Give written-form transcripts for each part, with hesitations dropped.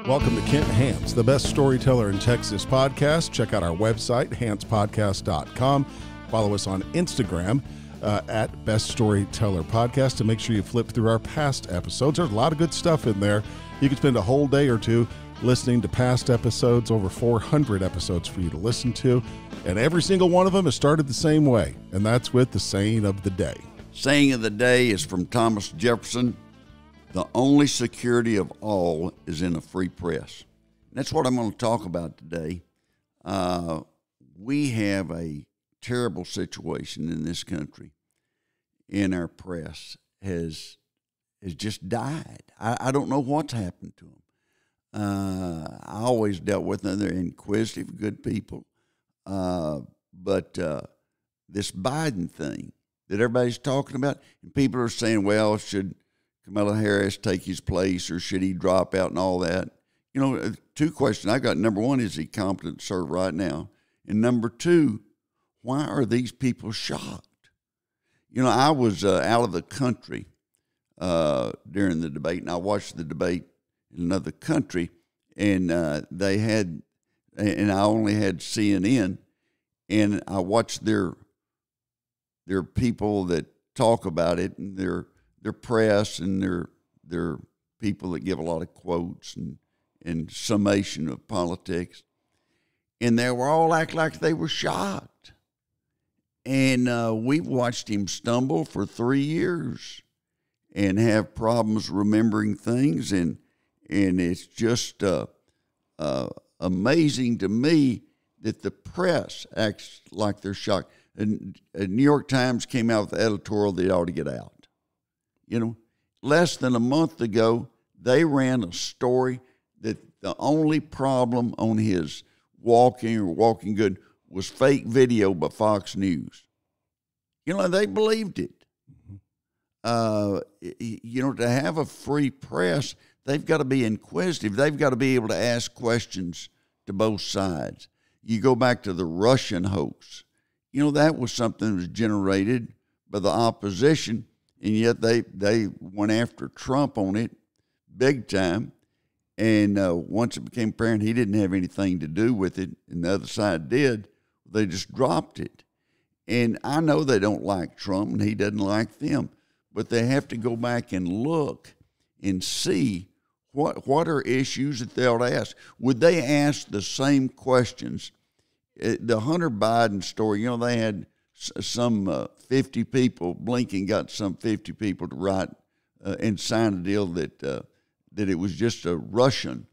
Welcome to Kent Hance, the best storyteller in Texas podcast. Check out our website, hancepodcast.com. Follow us on Instagram at Best Storyteller Podcast, and make sure you flip through our past episodes. There's a lot of good stuff in there. You can spend a whole day or two listening to past episodes, over 400 episodes for you to listen to, and every single one of them is started the same way, and that's with the saying of the day. Saying of the day is from Thomas Jefferson. The only security of all is in a free press. And that's what I'm going to talk about today. We have a terrible situation in this country, and our press has just died. I don't know what's happened to them. I always dealt with them. They're inquisitive, good people. But this Biden thing that everybody's talking about, and people are saying, well, should Kamala Harris take his place, or should he drop out and all that? You know, two questions I got. Number one, is he competent to serve right now? And number two, why are these people shocked? You know, I was out of the country during the debate, and I watched the debate in another country, and they had, and I only had CNN, and I watched their people that talk about it, and their press, and their people that give a lot of quotes and summation of politics. And they were all act like they were shocked. And we've watched him stumble for 3 years and have problems remembering things. And it's just amazing to me that the press acts like they're shocked. And New York Times came out with the editorial they ought to get out. You know, less than a month ago, they ran a story that the only problem on his walking good was fake video by Fox News. You know, they believed it. You know, to have a free press, they've got to be inquisitive. They've got to be able to ask questions to both sides. You go back to the Russian hoax. You know, that was something that was generated by the opposition, and yet they went after Trump on it big time. And once it became apparent he didn't have anything to do with it, and the other side did, they just dropped it. And I know they don't like Trump, and he doesn't like them, but they have to go back and look and see what are issues that they ought to ask. Would they ask the same questions? The Hunter Biden story, you know, they had some 50 people, Blinken got some 50 people to write and sign a deal that it was just a Russian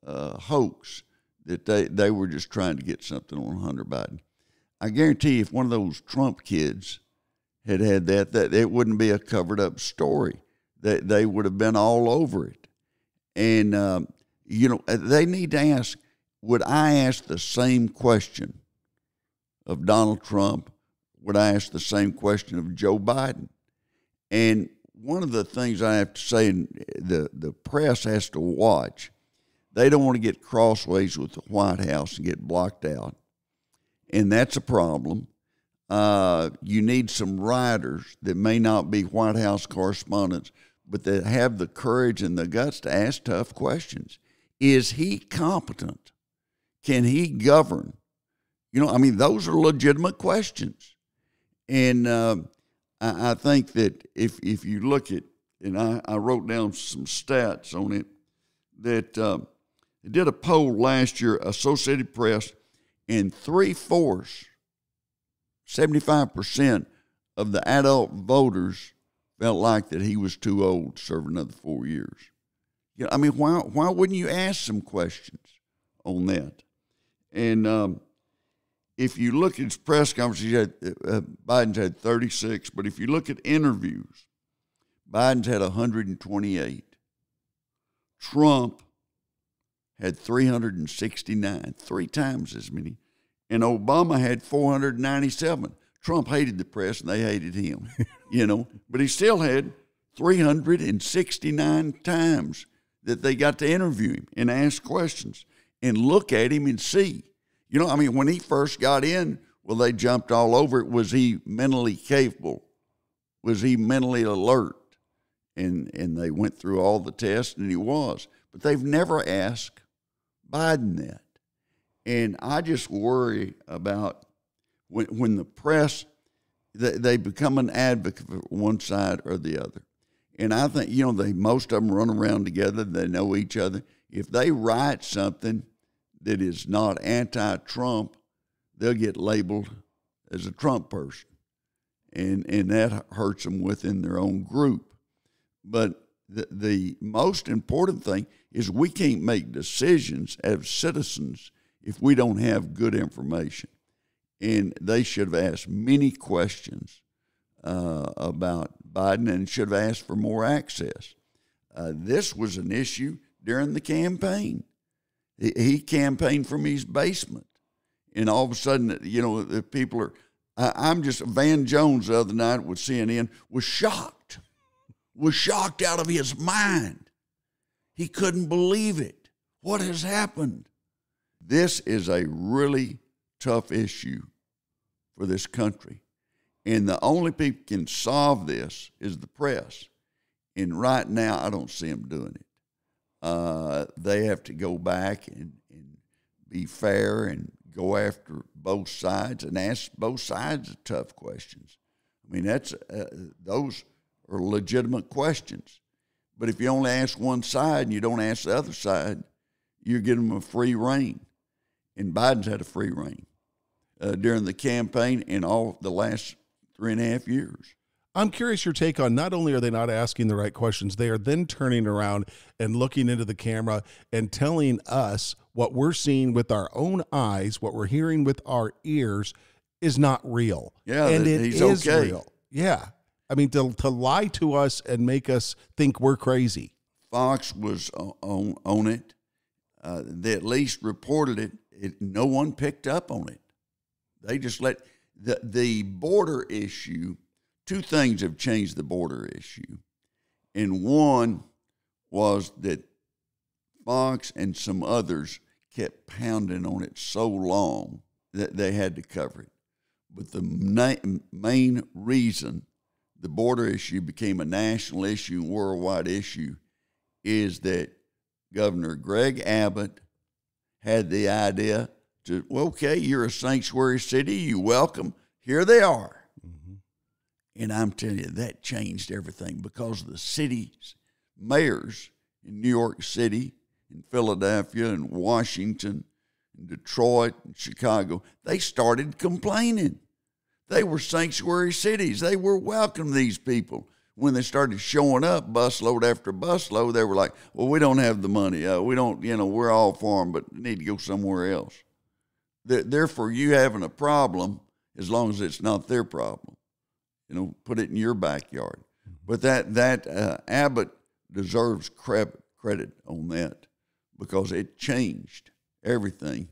hoax, that they were just trying to get something on Hunter Biden. I guarantee you, if one of those Trump kids had that it wouldn't be a covered up story. They would have been all over it. And, you know, they need to ask, would I ask the same question of Donald Trump? Would I ask the same question of Joe Biden? And one of the things I have to say, the press has to watch, they don't want to get crossways with the White House and get blocked out. And that's a problem. You need some writers that may not be White House correspondents, but that have the courage and the guts to ask tough questions. Is he competent? Can he govern? You know, I mean, those are legitimate questions. And I think that if you look at, and I wrote down some stats on it, that it did a poll last year, Associated Press, and 3/4, 75% of the adult voters felt like that he was too old to serve another 4 years. You know, I mean, why wouldn't you ask some questions on that? And if you look at his press conferences, Biden's had 36, but if you look at interviews, Biden's had 128. Trump had 369, 3 times as many. And Obama had 497. Trump hated the press, and they hated him, you know. But he still had 369 times that they got to interview him and ask questions and look at him and see. You know, I mean, when he first got in, well, they jumped all over it. Was he mentally capable? Was he mentally alert? And they went through all the tests, and he was. but they've never asked Biden that. And I just worry about when the press, they become an advocate for one side or the other. And I think, most of them run around together. They know each other. If they write something that is not anti-Trump, they'll get labeled as a Trump person. And that hurts them within their own group. But the most important thing is we can't make decisions as citizens if we don't have good information. And they should have asked many questions about Biden and should have asked for more access. This was an issue during the campaign. He campaigned from his basement. And all of a sudden, the people are, Van Jones the other night with CNN was shocked out of his mind. He couldn't believe it. What has happened? This is a really tough issue for this country. And the only people who can solve this is the press. And right now, I don't see them doing it. They have to go back and be fair and go after both sides and ask both sides tough questions. I mean, those are legitimate questions. But if you only ask one side and you don't ask the other side, you're giving them a free rein. And Biden's had a free rein during the campaign and all the last 3.5 years. I'm curious your take on, not only are they not asking the right questions, they are then turning around and looking into the camera and telling us what we're seeing with our own eyes, what we're hearing with our ears is not real. Yeah, and it he's is okay. real. Yeah. I mean, to lie to us and make us think we're crazy. Fox was on it. They at least reported it. No one picked up on it. They just let the border issue. Two things have changed the border issue. And one was that Fox and some others kept pounding on it so long that they had to cover it. But the main reason the border issue became a national issue, worldwide issue, is that Governor Greg Abbott had the idea to, okay, you're a sanctuary city, you welcome, here they are. And I'm telling you, that changed everything because the city's mayors in New York City, in Philadelphia, and Washington, and Detroit, and Chicago, they started complaining. They were sanctuary cities. They were welcoming these people. When they started showing up, busload after busload, they were like, well, we don't have the money. We don't, we're all for them, but need to go somewhere else. Therefore, you having a problem, as long as it's not their problem. Put it in your backyard. But that Abbott deserves credit on that because it changed everything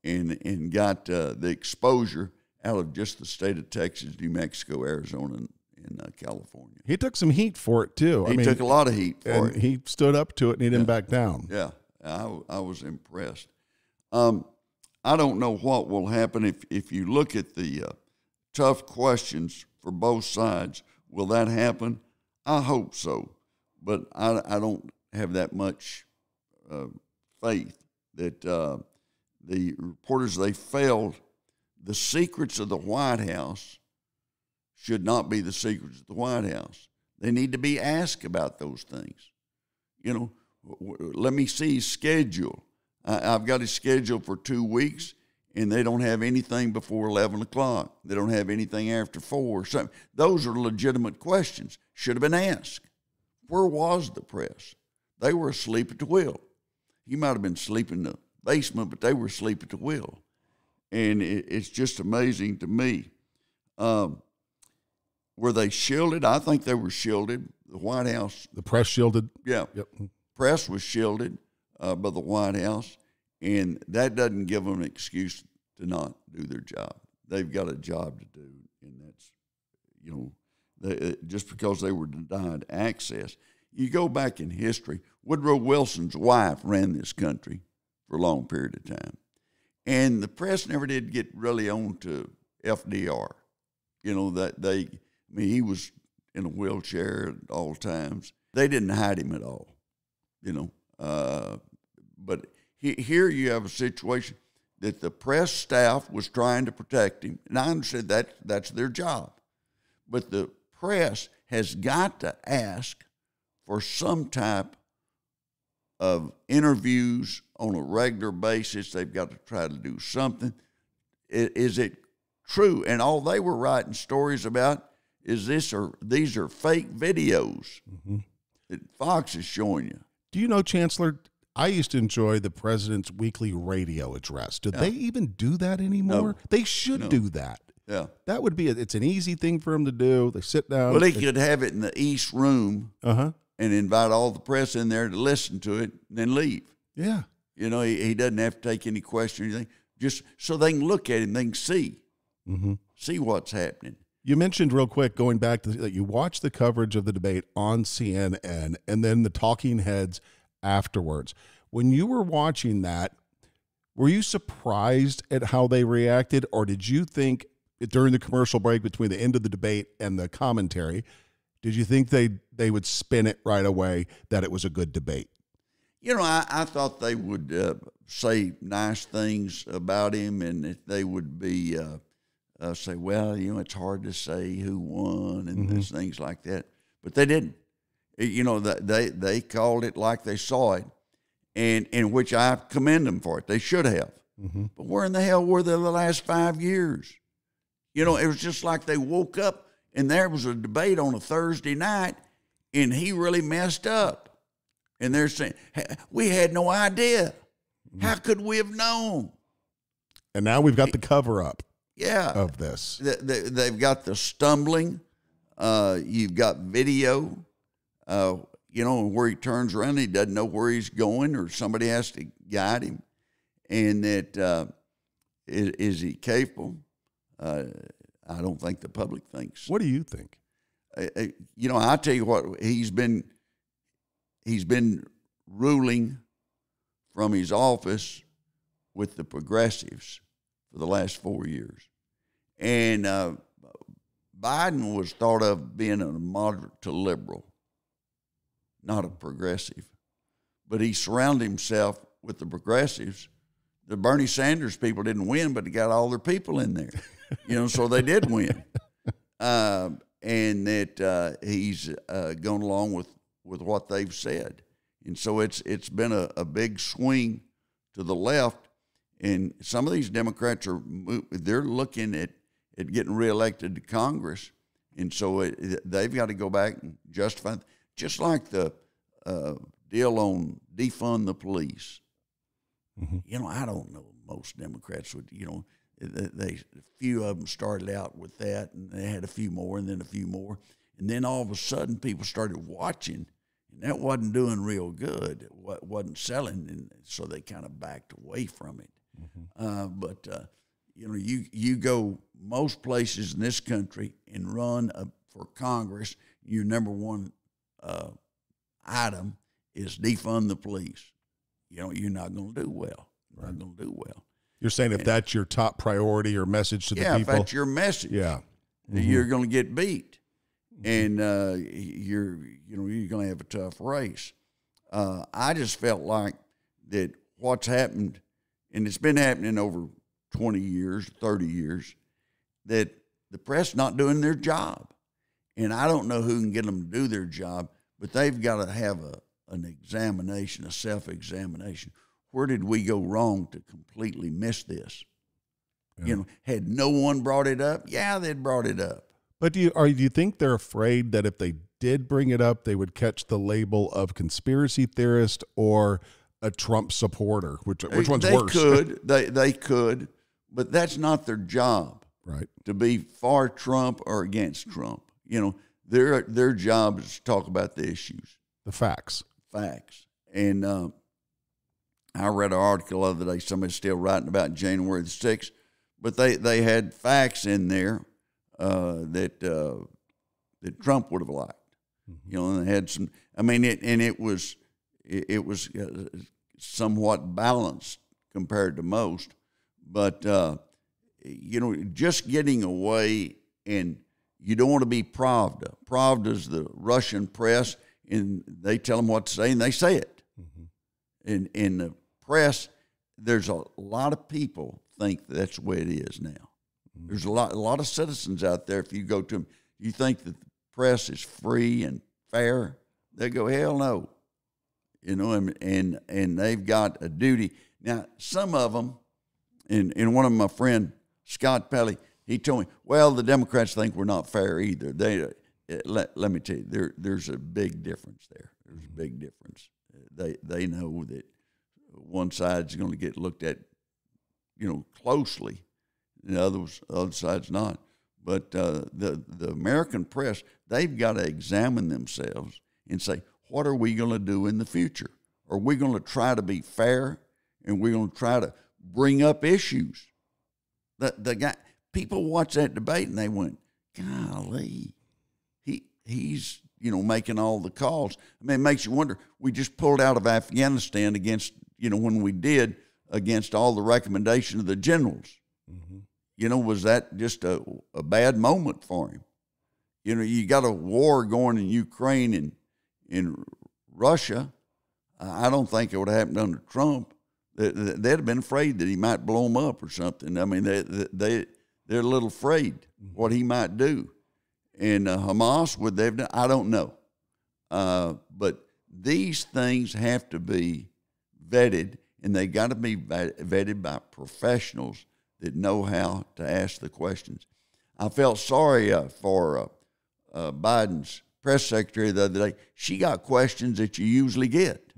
and got the exposure out of just the state of Texas, New Mexico, Arizona, and California. He took some heat for it, too. He took a lot of heat for it. He stood up to it, and he didn't back down. Yeah, I was impressed. I don't know what will happen if you look at the tough questions for both sides. Will that happen? I hope so, but I don't have that much faith that the reporters, they failed. The secrets of the White House should not be the secrets of the White House. They need to be asked about those things. Let me see his schedule. I've got his schedule for 2 weeks, and they don't have anything before 11 o'clock. They don't have anything after 4. So those are legitimate questions. Should have been asked. Where was the press? They were asleep at the wheel. He might have been sleeping in the basement, but they were asleep at the wheel. And it's just amazing to me. Were they shielded? I think they were shielded. The White House. The press shielded? Yeah. Yep. Press was shielded by the White House. And that doesn't give them an excuse to not do their job. They've got a job to do, and that's, just because they were denied access. You go back in history, Woodrow Wilson's wife ran this country for a long period of time. And the press never did get really on to FDR. He was in a wheelchair at all times. They didn't hide him at all. But here you have a situation that the press staff was trying to protect him, and I understand that's their job. But the press has got to ask for some type of interviews on a regular basis. They've got to try to do something. Is it true? And all they were writing stories about is these are fake videos that Fox is showing you. Do you know, Chancellor, I used to enjoy the president's weekly radio address. Do they even do that anymore? No. They should do that. Yeah. That would be it's an easy thing for them to do. They sit down. Well, they could have it in the East Room and invite all the press in there to listen to it and then leave. Yeah. You know, he doesn't have to take any question or anything, just so they can look at him, they can see what's happening. You mentioned real quick, going back to that, you watched the coverage of the debate on CNN and then the talking heads afterwards. When you were watching that, were you surprised at how they reacted, or did you think during the commercial break between the end of the debate and the commentary, did you think they would spin it right away that it was a good debate? You know, I thought they would say nice things about him, and that they would be say, well, you know, it's hard to say who won and things like that. But they didn't. You know, they called it like they saw it, and in which I commend them for it. They should have. But where in the hell were they the last 5 years? You know, it was just like they woke up and there was a debate on a Thursday night and he really messed up. And they're saying, we had no idea. How could we have known? And now we've got the cover-up of this. They've got the stumbling. You've got video, you know, where he turns around, he doesn't know where he's going, or somebody has to guide him. And that, is he capable? I don't think the public thinks. What do you think? You know, I tell you what, he's been ruling from his office with the progressives for the last 4 years. And Biden was thought of being a moderate to liberal, not a progressive. But he surrounded himself with the progressives. The Bernie Sanders people didn't win, but they got all their people in there. You know, so they did win. And that he's gone along with what they've said. And so it's been a big swing to the left. And some of these Democrats they're looking at getting reelected to Congress. And so they've got to go back and justify, just like the deal on defund the police. You know, I don't know, most Democrats would, you know, a few of them started out with that, and they had a few more, and then a few more. And then all of a sudden people started watching, and that wasn't doing real good. It wasn't selling, and so they kind of backed away from it. But you know, you go most places in this country and run for Congress, your number one item is defund the police. You know, you're not going to do well. You're not going to do well. You're saying if that's your top priority or message to the people? Yeah, if that's your message, you're going to get beat, and you're going to have a tough race. I just felt like that what's happened, and it's been happening over 20 years, 30 years, that the press not doing their job. And I don't know who can get them to do their job, but they've got to have an examination, a self-examination. Where did we go wrong to completely miss this? Yeah. You know, had no one brought it up? Yeah, they'd brought it up. But do you think they're afraid that if they did bring it up, they would catch the label of conspiracy theorist or a Trump supporter? Which one's worse? They could, but that's not their job. Right. To be for Trump or against Trump. You know, their job is to talk about the issues. The facts. And I read an article the other day, somebody's still writing about January the 6th, but they had facts in there that Trump would have liked. You know, and they had some, I mean, it was somewhat balanced compared to most, but, you know, just getting away, and you don't want to be Pravda. Pravda is the Russian press, and they tell them what to say, and they say it. In the press, there's a lot of people think that's the way it is now. There's a lot of citizens out there. If you go to them, you think that the press is free and fair, they go, hell no. You know, and they've got a duty. Now, some of them, and one of my friend, Scott Pelley, he told me, well, the Democrats think we're not fair either. Let me tell you, there's a big difference there. There's a big difference. They know that one side's going to get looked at, you know, closely, and the other side's not. But the American press, they've got to examine themselves and say, what are we going to do in the future? Are we going to try to be fair, and we're going to try to bring up issues? The guy, people watch that debate and they went, golly, he's you know, making all the calls. I mean, it makes you wonder. We just pulled out of Afghanistan against, you know, when we did, against all the recommendation of the generals. Mm-hmm. You know, was that just a bad moment for him? You know, you got a war going in Ukraine and in Russia. I don't think it would have happened under Trump. They'd have been afraid that he might blow them up or something. I mean, they're a little afraid what he might do. And Hamas, would they have done? I don't know. But these things have to be vetted, and they got to be vetted by professionals that know how to ask the questions. I felt sorry for Biden's press secretary the other day. She got questions that you usually get.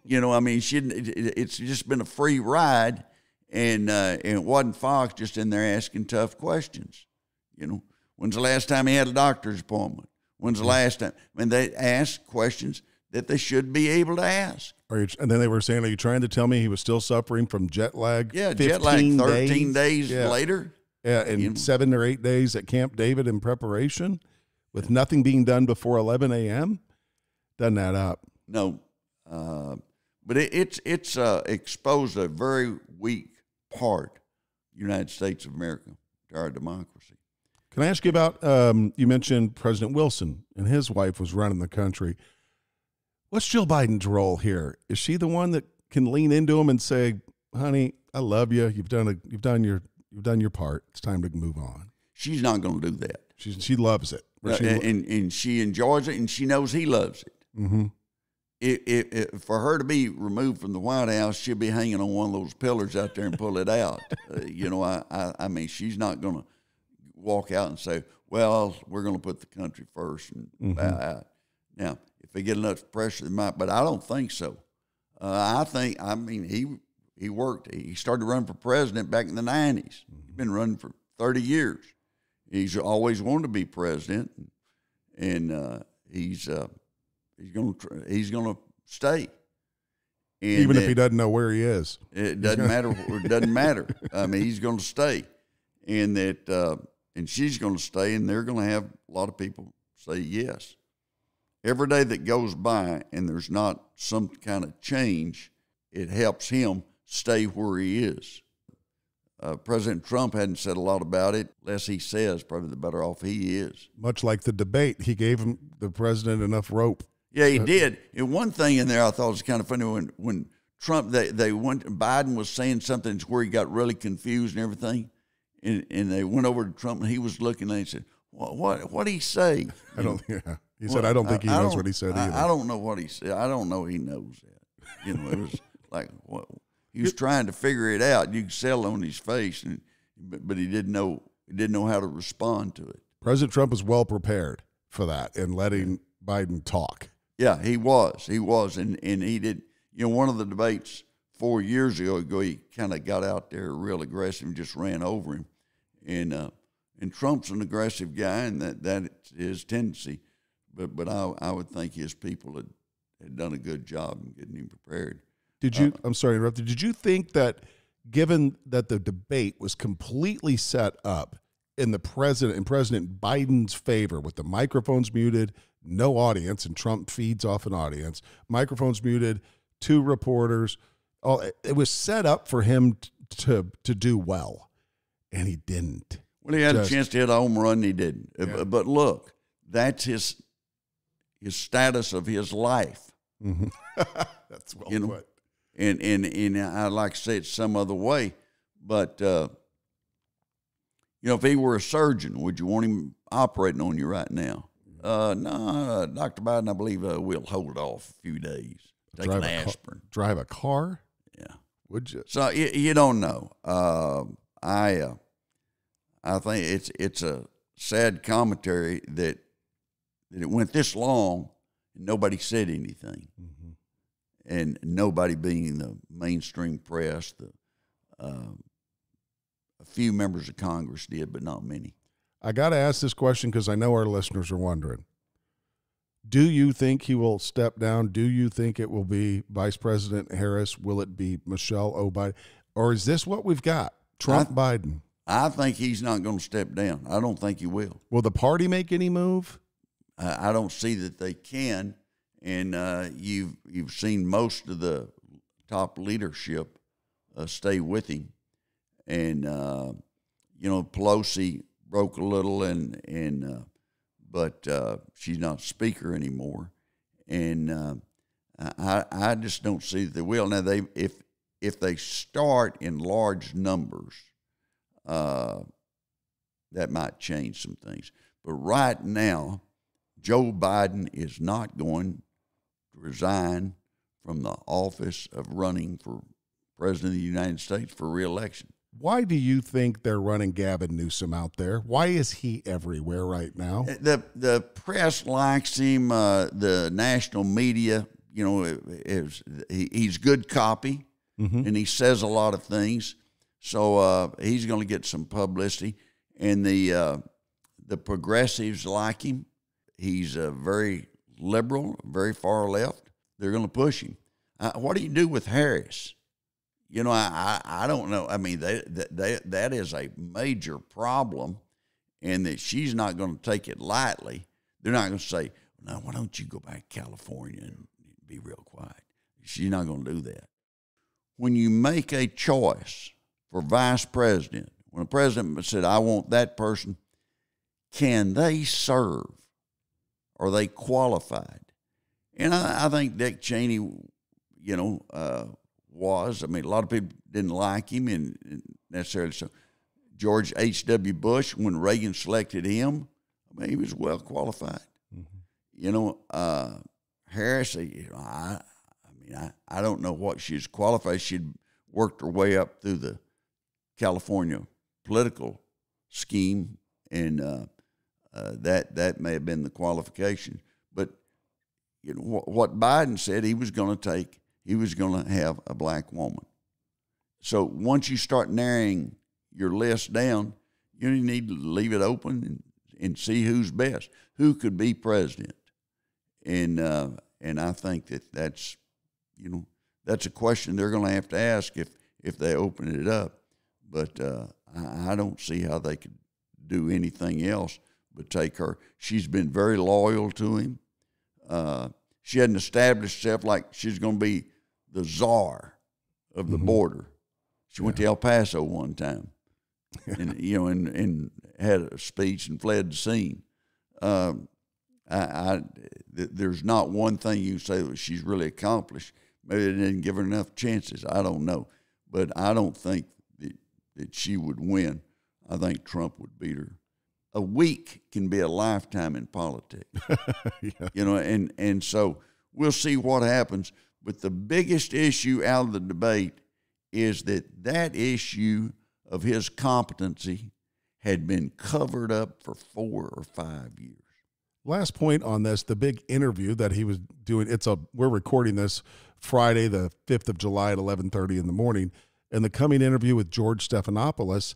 You know, I mean, it's just been a free ride, and it wasn't Fox just in there asking tough questions. You know, when's the last time he had a doctor's appointment? When's the last time? I mean, they ask questions that they should be able to ask. And then they were saying, are you trying to tell me he was still suffering from jet lag? Yeah, jet lag 13 days later. Yeah, and 7 or 8 days at Camp David in preparation with nothing being done before 11 a.m.? Doesn't add up. No. But it's exposed a very weak part of the United States of America, to our democracy. Can I ask you about, you mentioned President Wilson and his wife was running the country. What's Jill Biden's role here? Is she the one that can lean into him and say, honey, I love you. You've done your part. It's time to move on. She's not going to do that. She loves it. And she enjoys it, and she knows he loves it. Mm-hmm. For her to be removed from the White House, she'll be hanging on one of those pillars out there and pull it out. You know, I mean, she's not going to walk out and say, well, we're going to put the country first and bow out. Now, if they get enough pressure, they might, but I don't think so. I mean, he worked. He started running for president back in the 90s. He's been running for 30 years. He's always wanted to be president, and he's going to stay. And even if he doesn't know where he is, it doesn't matter. It doesn't matter. I mean, he's going to stay, and and she's going to stay, and they're going to have a lot of people say yes. Every day that goes by and there's not some kind of change, it helps him stay where he is. President Trump hadn't said a lot about it. Less he says, probably the better off he is. Much like the debate, he gave the president enough rope. Yeah, he did. And one thing in there I thought was kind of funny when Trump, Biden was saying something where he got really confused and everything, and they went over to Trump and he was looking and he said, "What did he say?" He said, "I don't think he knows what he said either." I don't know what he said. I don't know he knows that. You know, it was like he was trying to figure it out. You could sell on his face, but he didn't know. He didn't know how to respond to it. President Trump was well prepared for that and letting Biden talk. Yeah, he was, and he did. You know, one of the debates 4 years ago, he kind of got out there real aggressive and just ran over him, and Trump's an aggressive guy, and that is his tendency. But I would think his people had done a good job in getting him prepared. Did you? I'm sorry to interrupt you. Did you think that, given that the debate was completely set up in President Biden's favor, with the microphones muted, no audience, and Trump feeds off an audience, microphones muted, 2 reporters, it was set up for him to do well, and he didn't. Well, he had a chance to hit a home run, and he didn't. Yeah. But look, that's his status of his life. Mm-hmm. That's well put. And I'd like to say it some other way, but if he were a surgeon, would you want him operating on you right now? No, Dr. Biden, I believe we'll hold off a few days. Take an aspirin. Drive a car? Yeah. Would you? So you don't know. I think it's a sad commentary that it went this long and nobody said anything. Mm-hmm. And nobody being the mainstream press, a few members of Congress did, but not many. I got to ask this question because I know our listeners are wondering. Do you think he will step down? Do you think it will be Vice President Harris? Will it be Michelle Obama? Or is this what we've got? Biden? I think he's not going to step down. I don't think he will. Will the party make any move? I don't see that they can. And you've seen most of the top leadership stay with him. And, Pelosi broke a little, but she's not speaker anymore, and I just don't see that they will. Now, if they start in large numbers, that might change some things. But right now, Joe Biden is not going to resign from the office of running for President of the United States for re-election. Why do you think they're running Gavin Newsom out there? Why is he everywhere right now? The press likes him. The national media, he's good copy, mm-hmm. and he says a lot of things. So he's going to get some publicity. And the progressives like him. He's very liberal, very far left. They're going to push him. What do you do with Harris? I don't know. I mean, that is a major problem, and that she's not going to take it lightly. They're not going to say, "No, why don't you go back to California and be real quiet?" She's not going to do that. When you make a choice for vice president, when a president said, "I want that person," can they serve? Are they qualified? And I think Dick Cheney, was. I mean, a lot of people didn't like him, and necessarily so. George H.W. Bush, when Reagan selected him, I mean, he was well qualified. Mm-hmm. Harris, I don't know what she's qualified. She'd worked her way up through the California political scheme, and that may have been the qualification. But what Biden said he was going to take. He was going to have a black woman. So once you start narrowing your list down, you need to leave it open and see who's best, who could be president. And I think that's a question they're going to have to ask if they open it up. But I don't see how they could do anything else but take her. She's been very loyal to him. She hadn't established herself like she's going to be the czar of the mm-hmm. border. She went to El Paso one time, and and had a speech and fled the scene. There's not one thing you can say that she's really accomplished. Maybe they didn't give her enough chances. I don't know, but I don't think that she would win. I think Trump would beat her. A week can be a lifetime in politics, yeah. And so we'll see what happens. But the biggest issue out of the debate is that issue of his competency had been covered up for 4 or 5 years. Last point on this, the big interview that he was doing, we're recording this Friday, the 5th of July at 11:30 in the morning, and the coming interview with George Stephanopoulos,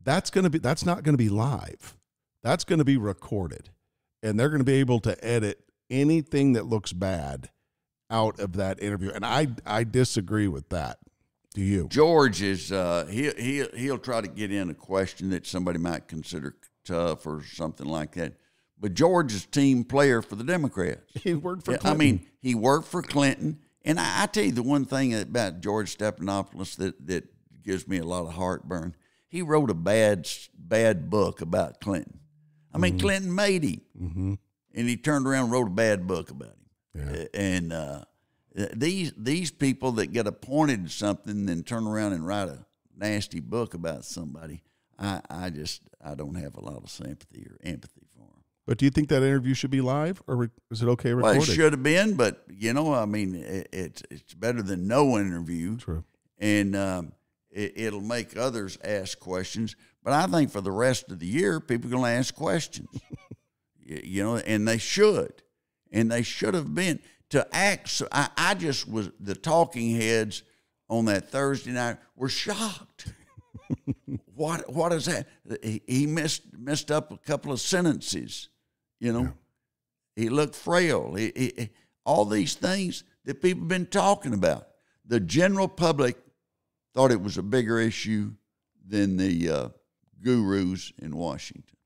that's not going to be live. That's going to be recorded, and they're going to be able to edit anything that looks bad out of that interview, and I disagree with that. Do you? George is he'll try to get in a question that somebody might consider tough or something like that. But George is team player for the Democrats. He worked for Clinton. I mean, he worked for Clinton, and I tell you the one thing about George Stephanopoulos that gives me a lot of heartburn. He wrote a bad book about Clinton. I mean, mm-hmm. Clinton made him, mm-hmm. and he turned around and wrote a bad book about him. Yeah. And These people that get appointed to something and then turn around and write a nasty book about somebody, I don't have a lot of sympathy or empathy for them. But do you think that interview should be live, or is it okay recording? Well, it should have been, but it's better than no interview. True. And it'll make others ask questions. But I think for the rest of the year, people are going to ask questions. And they should. And they should have been. To act, so I just was, the talking heads on that Thursday night were shocked. What is that? He messed up a couple of sentences, Yeah. He looked frail. He all these things that people have been talking about. The general public thought it was a bigger issue than the gurus in Washington.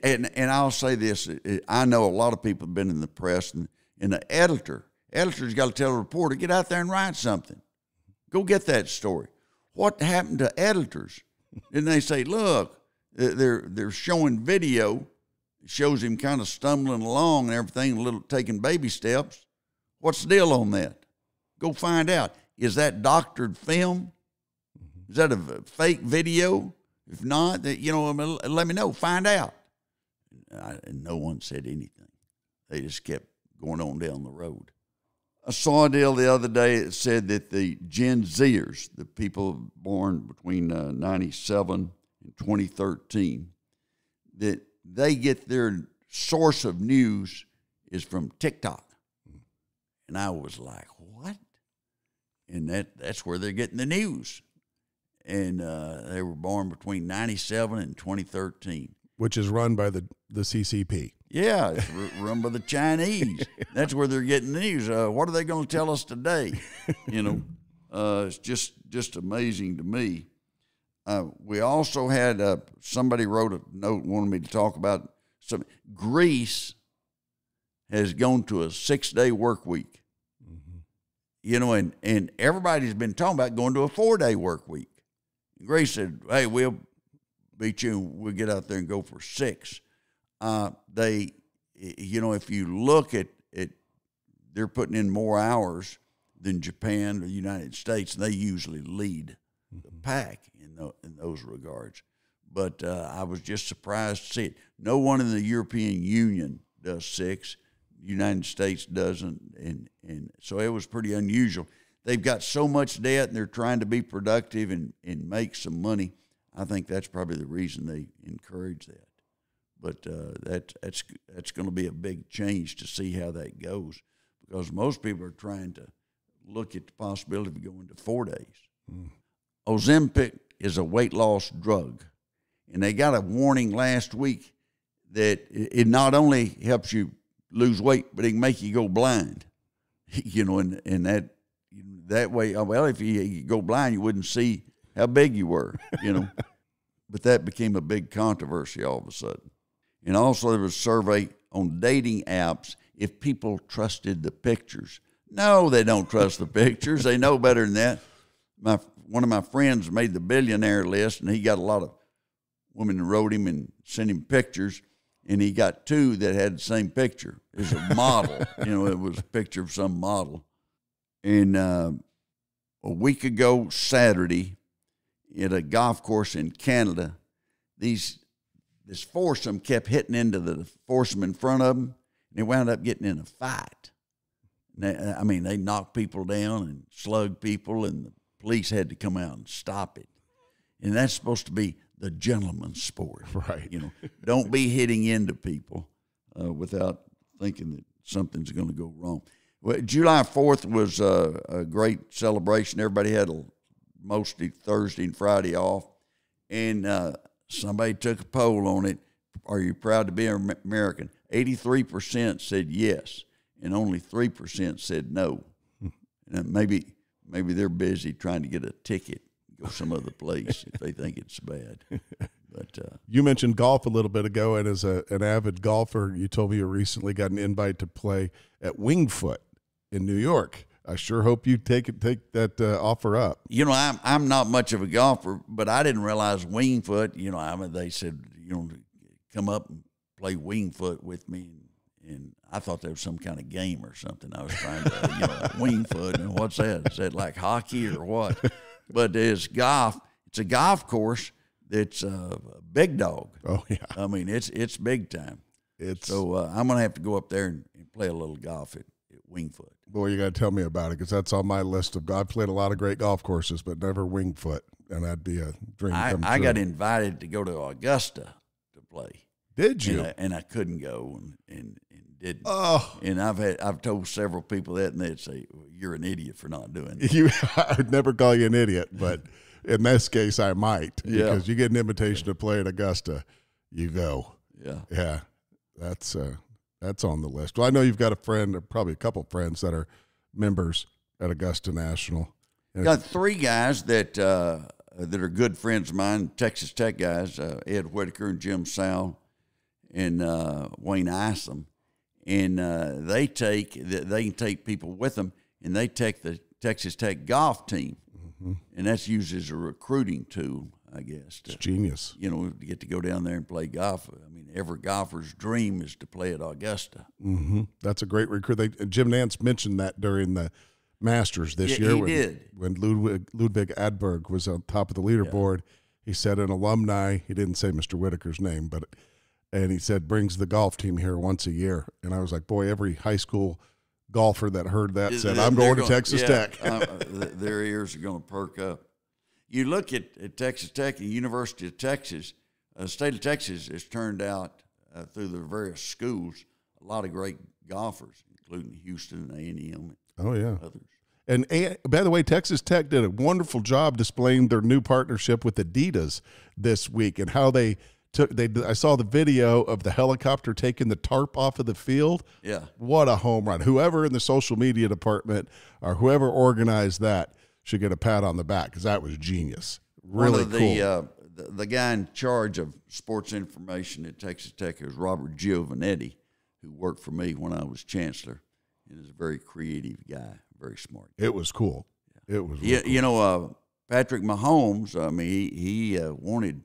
And I'll say this, I know a lot of people have been in the press, and the editor's got to tell a reporter, get out there and write something. Go get that story. What happened to editors? And they say, look, they're showing video. It shows him kind of stumbling along and everything, taking baby steps. What's the deal on that? Go find out. Is that doctored film? Is that a fake video? If not, let me know. Find out. And no one said anything. They just kept going on down the road. I saw a deal the other day that said that the Gen Zers, the people born between 97 and 2013, that they get their source of news is from TikTok. And I was like, what? And that's where they're getting the news. And they were born between 97 and 2013. Which is run by the CCP. Yeah, it's run by the Chinese. That's where they're getting the news. What are they going to tell us today? It's just amazing to me. We also had somebody wrote a note, wanted me to talk about some. Greece has gone to a 6-day work week. Mm-hmm. And everybody's been talking about going to a 4-day work week. Greece said, hey, we'll beat you and we'll get out there and go for 6. If you look at they're putting in more hours than Japan or the United States. They usually lead the pack in those regards. But I was just surprised to see it. No one in the European Union does 6. The United States doesn't, and so it was pretty unusual. They've got so much debt, and they're trying to be productive and make some money. I think that's probably the reason they encourage that. But that's going to be a big change to see how that goes, because most people are trying to look at the possibility of going to 4 days. Ozempic is a weight loss drug, and they got a warning last week that it not only helps you lose weight, but it can make you go blind. And that way, well, if you go blind, you wouldn't see how big you were, But that became a big controversy all of a sudden. And also there was a survey on dating apps if people trusted the pictures. No, they don't trust the pictures. They know better than that. One of my friends made the billionaire list, and he got a lot of women that wrote him and sent him pictures, and he got 2 that had the same picture. It was a model. It was a picture of some model. And a week ago Saturday, at a golf course in Canada, this foursome kept hitting into the foursome in front of them, and they wound up getting in a fight. They knocked people down and slugged people, and the police had to come out and stop it. And that's supposed to be the gentleman's sport. Right. Don't be hitting into people without thinking that something's going to go wrong. Well, July 4th was a great celebration. Everybody had mostly Thursday and Friday off. And somebody took a poll on it. Are you proud to be an American? 83% said yes, and only 3% said no. And maybe they're busy trying to get a ticket, go some other place if they think it's bad. But you mentioned golf a little bit ago, and as an avid golfer, you told me you recently got an invite to play at Wingfoot in New York. I sure hope you take that offer up. I'm not much of a golfer, but I didn't realize Wingfoot. They said come up and play Wingfoot with me, and I thought there was some kind of game or something. I was trying to, wing foot, and what's that? Is that like hockey or what? But it's golf. It's a golf course that's a big dog. Oh yeah. I mean, it's big time. So I'm gonna have to go up there and play a little golf at Wingfoot. Boy, you got to tell me about it because that's on my list of. I've played a lot of great golf courses, but never Wingfoot, and that'd be a dream come true. I got invited to go to Augusta to play. Did you? And I couldn't go and didn't. Oh. And I've told several people that, and they'd say, well, "You're an idiot for not doing it." I'd never call you an idiot, but in this case, I might because you get an invitation to play at Augusta, you go. Yeah. That's on the list. Well, I know you've got a friend, or probably a couple friends that are members at Augusta National. Got three guys that are good friends of mine, Texas Tech guys, Ed Whitaker and Jim Sal and Wayne Isom. And they can take people with them, and they take the Texas Tech golf team. Mm-hmm. And that's used as a recruiting tool, I guess. It's genius. To get to go down there and play golf. I mean, every golfer's dream is to play at Augusta. Mm-hmm. That's a great recruit. Jim Nance mentioned that during the Masters this year. He did. When Ludwig Adberg was on top of the leaderboard, he said an alumni, he didn't say Mr. Whitaker's name, and he said brings the golf team here once a year. And I was like, boy, every high school golfer that heard that said, I'm going to Texas Tech. Their ears are going to perk up. You look at Texas Tech and University of Texas, the state of Texas has turned out through the various schools a lot of great golfers, including Houston and A&M. Oh, yeah. Others. And by the way, Texas Tech did a wonderful job displaying their new partnership with Adidas this week and how I saw the video of the helicopter taking the tarp off of the field. Yeah. What a home run. Whoever in the social media department or whoever organized that should get a pat on the back because that was genius. Really cool. The guy in charge of sports information at Texas Tech is Robert Giovanetti, who worked for me when I was chancellor, and is a very creative guy, very smart guy. It was cool. Yeah. It was really cool. Patrick Mahomes, I mean, he wanted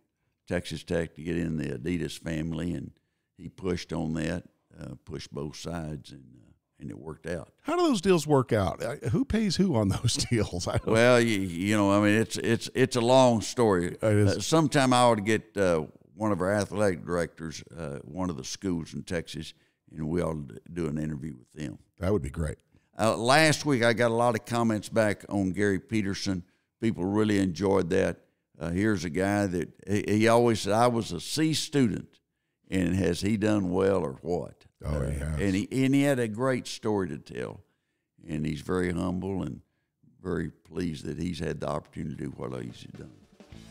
Texas Tech to get in the Adidas family, and he pushed on that, pushed both sides, and it worked out. How do those deals work out? Who pays who on those deals? Well, I mean, it's a long story. Sometime I ought to get one of our athletic directors, one of the schools in Texas, and we ought to do an interview with them. That would be great. Last week, I got a lot of comments back on Gary Peterson. People really enjoyed that. Here's a guy that he always said, I was a C student, and has he done well or what? Oh, he has. And he had a great story to tell, and he's very humble and very pleased that he's had the opportunity to do what he's done.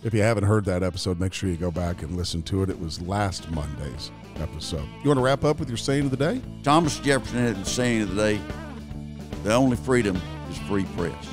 If you haven't heard that episode, make sure you go back and listen to it. It was last Monday's episode. You want to wrap up with your saying of the day? Thomas Jefferson had the saying of the day, the only freedom is free press.